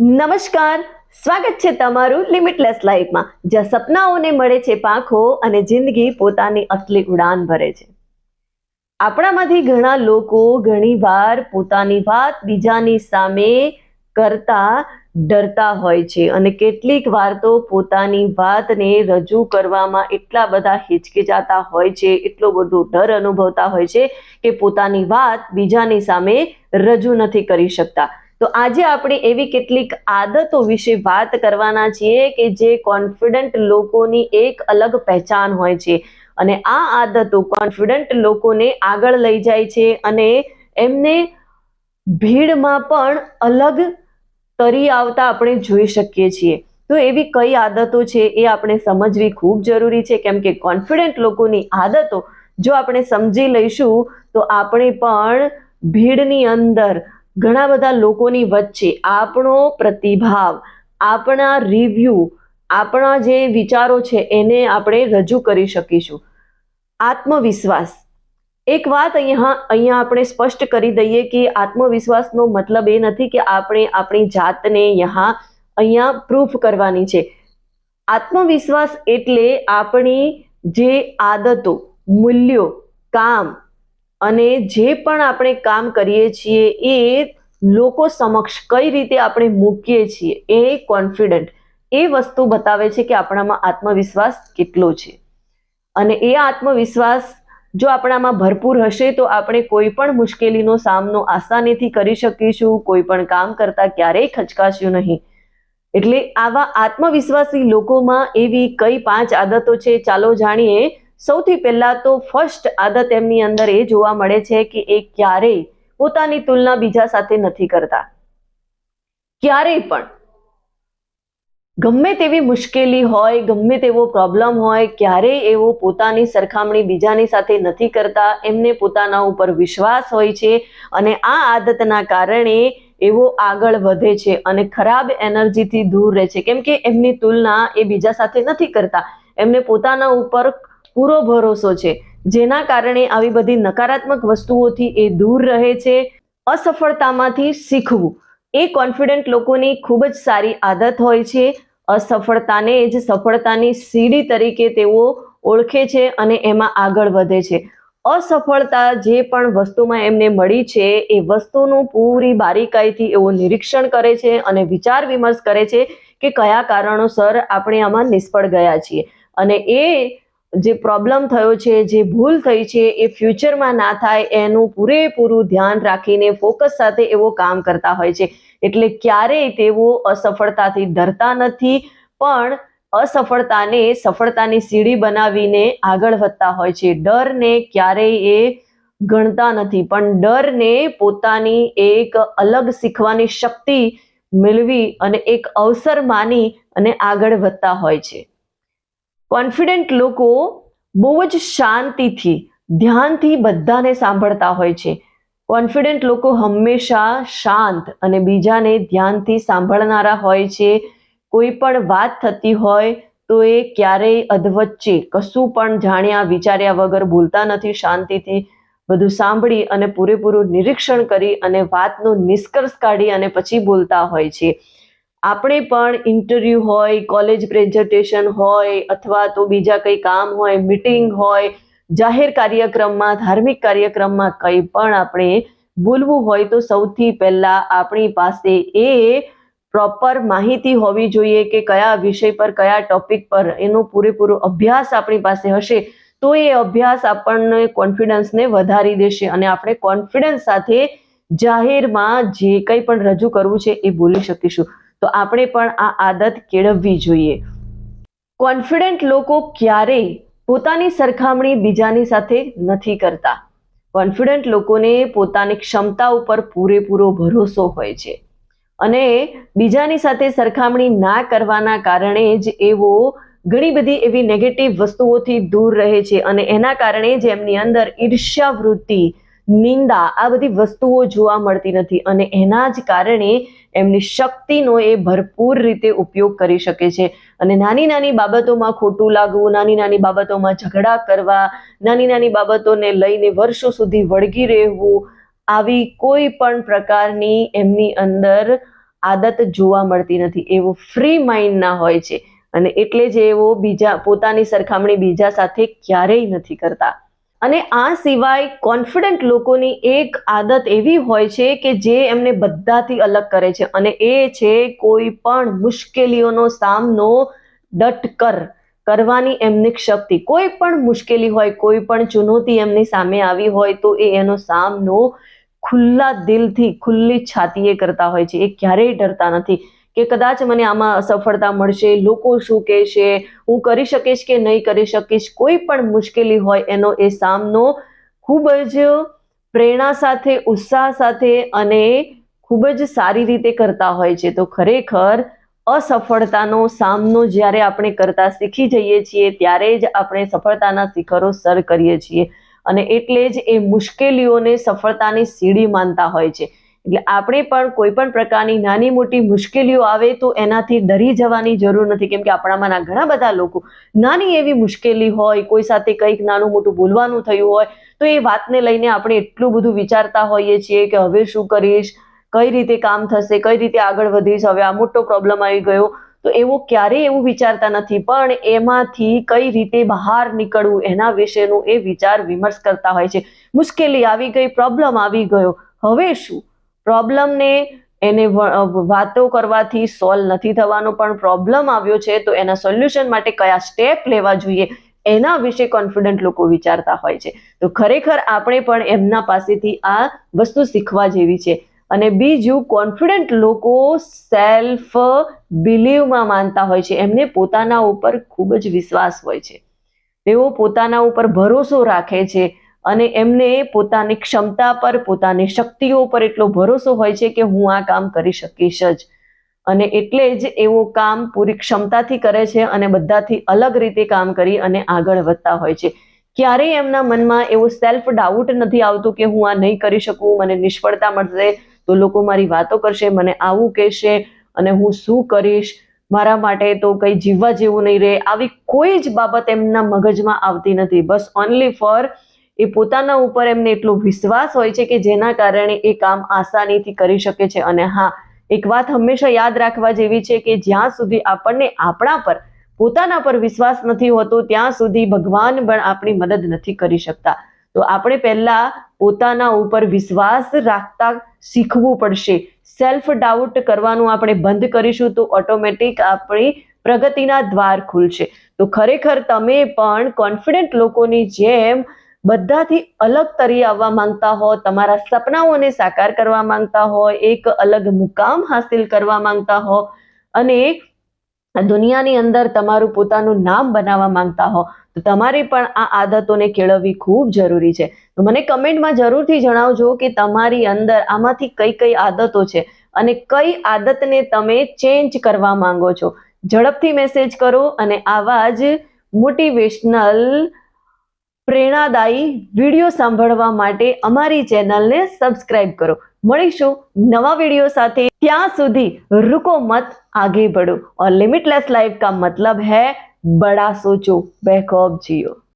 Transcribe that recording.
નમસ્કાર, સ્વાગત છે તમારું લિમિટલેસ લાઈફમાં, જ્યાં સપનાઓને મળે છે પાંખો અને જિંદગી પોતાની અસલી ઉડાન ભરે છે. આપણામાંથી ઘણા લોકો ઘણીવાર પોતાની વાત બીજાની સામે કરતા ડરતા હોય છે અને કેટલીક વાર તો પોતાની વાતને રજૂ કરવામાં એટલા બધા હિચકિચાતા હોય છે, એટલો બધો ડર અનુભવતા હોય છે કે પોતાની વાત બીજાની સામે રજૂ નથી કરી શકતા. તો આજે આપણે એવી કેટલીક આદતો વિશે વાત કરવાના છીએ કે જે કોન્ફિડન્ટ લોકોની એક અલગ પહેચાન હોય છે અને આ આદતો કોન્ફિડન્ટ લોકોને આગળ લઈ જાય છે અને એમને ભીડમાં પણ અલગ તરી આવતા આપણે જોઈ શકીએ છીએ. તો એવી કઈ આદતો છે એ આપણે સમજવી ખૂબ જરૂરી છે, કેમ કે કોન્ફિડન્ટ લોકોની આદતો જો આપણે સમજી લઈશું તો આપણે પણ ભીડની અંદર ઘણા બધા લોકોની વચ્ચે આપણો પ્રતિભાવ, આપણા રિવ્યુ, આપણા જે વિચારો છે એને આપણે રજૂ કરી શકીશું. આત્મવિશ્વાસ, એક વાત અહીંયા આપણે સ્પષ્ટ કરી દઈએ કે આત્મવિશ્વાસનો મતલબ એ નથી કે આપણે આપણી જાતને અહીંયા પ્રૂફ કરવાની છે. આત્મવિશ્વાસ એટલે આપણી જે આદતો, મૂલ્યો, કામ અને જે પણ આપણે કામ કરીએ છીએ એ લોકો સમક્ષ કઈ રીતે આપણે મૂકીએ છીએ, એ કોન્ફિડન્ટ એ વસ્તુ બતાવે છે કે આપણામાં આત્મવિશ્વાસ કેટલો છે. અને એ આત્મવિશ્વાસ જો આપણામાં ભરપૂર હશે તો આપણે કોઈ પણ મુશ્કેલીનો સામનો આસાનીથી કરી શકીશું, કોઈ પણ કામ કરતા ક્યારેય ખચકાશું નહીં. એટલે આવા આત્મવિશ્વાસી લોકોમાં એવી કઈ 5 આદતો છે, ચાલો જાણીએ. સૌથી પહેલા તો ફર્સ્ટ આદત એમની અંદર એ જોવા મળે છે કે એ ક્યારેય પોતાની તુલના બીજા સાથે નથી કરતા. ક્યારેય પણ ગમે તેવી મુશ્કેલી હોય, ગમે તેવો પ્રોબ્લેમ હોય, ક્યારેય એવો પોતાની સરખામણી બીજાની સાથે નથી કરતા. એમને પોતાના ઉપર વિશ્વાસ હોય છે અને આ આદતના કારણે એવો આગળ વધે છે અને ખરાબ એનર્જીથી દૂર રહે છે, કેમ કે એમની તુલના એ બીજા સાથે નથી કરતા. એમને પોતાના ઉપર પૂરો ભરોસો છે, જેના કારણે આવી બધી નકારાત્મક વસ્તુઓથી એ દૂર રહે છે. અસફળતામાંથી શીખવું એ કોન્ફિડન્ટ લોકોની ખૂબ જ સારી આદત હોય છે. અસફળતાને જ સફળતાની સીડી તરીકે તેઓ ઓળખે છે અને એમાં આગળ વધે છે. અસફળતા જે પણ વસ્તુમાં એમને મળી છે એ વસ્તુનું પૂરી બારીકાઈથી એવો નિરીક્ષણ કરે છે અને વિચાર વિમર્શ કરે છે કે કયા કારણોસર આપણે આમાં નિષ્ફળ ગયા છીએ અને એ જે પ્રોબ્લેમ થયો છે, જે ભૂલ થઈ છે, એ ફ્યુચરમાં ના થાય એનું પૂરેપૂરું ધ્યાન રાખીને ફોકસ સાથે એવો કામ કરતા હોય છે. એટલે ક્યારેય તેઓ અસફળતાથી ડરતા નથી, પણ અસફળતાને સફળતાની સીડી બનાવીને આગળ વધતા હોય છે. ડરને ક્યારેય એ ગણતા નથી, પણ ડરને પોતાની એક અલગ શીખવાની શક્તિ મેળવી અને એક અવસર માની અને આગળ વધતા હોય છે. કોન્ફિડન્ટ લોકો બહુ જ શાંતિથી, ધ્યાનથી બધાને સાંભળતા હોય છે. કોન્ફિડન્ટ લોકો હંમેશા શાંત અને બીજાને ધ્યાનથી સાંભળનારા હોય છે. કોઈ પણ વાત થતી હોય તો એ ક્યારેય અધવચ્ચે કશું પણ જાણ્યા વિચાર્યા વગર બોલતા નથી. શાંતિથી બધું સાંભળી અને પૂરેપૂરું નિરીક્ષણ કરી અને વાતનો નિષ્કર્ષ કાઢી અને પછી બોલતા હોય છે. આપણે પણ ઇન્ટરવ્યૂ હોય, કોલેજ પ્રેઝન્ટેશન હોય અથવા તો બીજા કંઈ કામ હોય, મીટિંગ હોય, જાહેર કાર્યક્રમમાં, ધાર્મિક કાર્યક્રમમાં કંઈ પણ આપણે બોલવું હોય તો સૌથી પહેલા આપણી પાસે એ પ્રોપર માહિતી હોવી જોઈએ કે કયા વિષય પર, કયા ટોપિક પર એનો પૂરેપૂરો અભ્યાસ આપણી પાસે હશે તો એ અભ્યાસ આપણને કોન્ફિડન્સને વધારી દેશે અને આપણે કોન્ફિડન્સ સાથે જાહેરમાં જે કંઈ પણ રજૂ કરવું છે એ બોલી શકીશું. તો આપણે પણ આ આદત કેળવવી જોઈએ. કોન્ફિડન્ટ લોકો ક્યારેય પોતાની સરખામણી બીજાની સાથે નથી કરતા. કોન્ફિડન્ટ લોકોને પોતાની ક્ષમતા ઉપર પૂરેપૂરો ભરોસો હોય છે અને બીજાની સાથે સરખામણી ના કરવાના કારણે જ એવો ઘણી બધી એવી નેગેટિવ વસ્તુઓથી દૂર રહે છે અને એના કારણે જ એમની અંદર ઈર્ષ્યા વૃત્તિ, નિંદા, આ બધી વસ્તુઓ જોવા મળતી નથી અને એના જ કારણે એમની શક્તિનો એ ભરપૂર રીતે ઉપયોગ કરી શકે છે અને નાની નાની બાબતોમાં ખોટું લાગવું, નાની નાની બાબતોમાં ઝઘડા કરવા, નાની નાની બાબતોને લઈને વર્ષો સુધી વળગી રહેવું, આવી કોઈ પણ પ્રકારની એમની અંદર આદત જોવા મળતી નથી. એવો ફ્રી માઇન્ડના હોય છે અને એટલે જ એવો પોતાની સરખામણી બીજા સાથે ક્યારેય નથી કરતા. અને આ સિવાય કોન્ફિડન્ટ લોકોની એક આદત એવી હોય છે કે જે એમને બધાથી અલગ કરે છે અને એ છે કોઈ પણ મુશ્કેલીઓનો સામનો ડટકર કરવાની એમની શક્તિ. કોઈ પણ મુશ્કેલી હોય, કોઈ પણ ચુનૌતી એમની સામે આવી હોય તો એનો સામનો ખુલ્લા દિલથી, ખુલ્લી છાતીએ કરતા હોય છે. એ ક્યારેય ડરતા નથી કે કદાચ મને આમાં અસફળતા મળશે, લોકો શું કહેશે, હું કરી શકીશ કે નહીં કરી શકીશ. કોઈ પણ મુશ્કેલી હોય એનો એ સામનો ખૂબ જ પ્રેરણા સાથે, ઉત્સાહ સાથે અને ખૂબ જ સારી રીતે કરતા હોય છે. તો ખરેખર અસફળતાનો સામનો જ્યારે આપણે કરતા શીખી જઈએ છીએ ત્યારે જ આપણે સફળતાના શિખરો સર કરીએ છીએ અને એટલે જ એ મુશ્કેલીઓને સફળતાની સીડી માનતા હોય છે. એટલે આપણે પણ કોઈ પણ પ્રકારની નાની મોટી મુશ્કેલીઓ આવે તો એનાથી ડરી જવાની જરૂર નથી, કેમ કે આપણામાંના ઘણા બધા લોકો નાની એવી મુશ્કેલી હોય, કોઈ સાથે કંઈક નાનું મોટું બોલવાનું થયું હોય તો એ વાતને લઈને આપણે એટલું બધું વિચારતા હોઈએ છીએ કે હવે શું કરીશ, કઈ રીતે કામ થશે, કઈ રીતે આગળ વધીશ, હવે આ મોટો પ્રોબ્લેમ આવી ગયો. તો ક્યારેય એવું વિચારતા નથી, પણ એમાંથી કઈ રીતે બહાર નીકળવું એના વિશેનું એ વિચાર વિમર્શ કરતા હોય છે. મુશ્કેલી આવી ગઈ, પ્રોબ્લેમ આવી ગયો, હવે શું? પ્રોબ્લેમને એને વાતો કરવાથી સોલ્વ નથી થવાનો, પણ પ્રોબ્લેમ આવ્યો છે તો એના સોલ્યુશન માટે કયા સ્ટેપ લેવા જોઈએ એના વિશે કોન્ફિડન્ટ લોકો વિચારતા હોય છે. તો ખરેખર આપણે પણ એમના પાસેથી આ વસ્તુ શીખવા જેવી છે. અને બીજું, કોન્ફિડન્ટ લોકો સેલ્ફ બિલીવમાં માનતા હોય છે. એમને પોતાના ઉપર ખૂબ જ વિશ્વાસ હોય છે. તેઓ પોતાના ઉપર ભરોસો રાખે છે અને એમને પોતાની ક્ષમતા પર, પોતાની શક્તિઓ પર એટલો ભરોસો હોય છે કે હું આ કામ કરી શકીશ જ. અને એટલે જ એવો કામ પૂરી ક્ષમતાથી કરે છે અને બધાથી અલગ રીતે કામ કરી અને આગળ વધતા હોય છે. ક્યારેય એમના મનમાં એવો સેલ્ફ ડાઉટ નથી આવતું કે હું આ નહીં કરી શકું, મને નિષ્ફળતા મળશે તો લોકો મારી વાતો કરશે, મને આવું કહેશે અને હું શું કરીશ, મારા માટે તો કંઈ જીવવા જેવું નહીં રહે. આવી કોઈ જ બાબત એમના મગજમાં આવતી નથી. બસ ઓનલી ફોર એ પોતાના ઉપર એમને એટલો વિશ્વાસ હોય છે કે જેના કારણે એ કામ આસાનીથી કરી શકે છે. અને હા, એક વાત હંમેશા યાદ રાખવા જેવી છે કે જ્યાં સુધી આપણને આપણા પર, પોતાના પર વિશ્વાસ નથી હોતો ત્યાં સુધી ભગવાન પણ આપણી મદદ નથી કરી શકતા. તો આપણે પહેલા પોતાના ઉપર વિશ્વાસ રાખતા શીખવું પડશે. સેલ્ફ ડાઉટ કરવાનું આપણે બંધ કરીશું તો ઓટોમેટિક આપણી પ્રગતિના દ્વાર ખુલશે. તો ખરેખર તમે પણ કોન્ફિડન્ટ લોકોની જેમ બધાથી અલગ તરી આવવા માંગતા હો, તમારા સપનાઓને સાકાર કરવા માંગતા હો, એક અલગ મુકામ હાસિલ કરવા માંગતા હો અને દુનિયાની અંદર તમારું પોતાનું નામ બનાવવા માંગતા હો તો તમારે પણ આ આદતોને કેળવવી ખૂબ જરૂરી છે. તો મને કમેન્ટમાં જરૂરથી જણાવજો કે તમારી અંદર આમાંથી કઈ કઈ આદતો છે અને કઈ આદતને તમે ચેન્જ કરવા માંગો છો. ઝડપથી મેસેજ કરો અને આવા જ મોટિવેશનલ, પ્રેરણાદાયી વિડીયો સાંભળવા માટે અમારી ચેનલને સબસ્ક્રાઇબ કરો. મળીશું નવા વિડીયો સાથે. ત્યાં સુધી रुको मत, आगे बढ़ो और लिमिटलेस लाइफ का मतलब है बड़ा सोचो, बेखौफ जियो.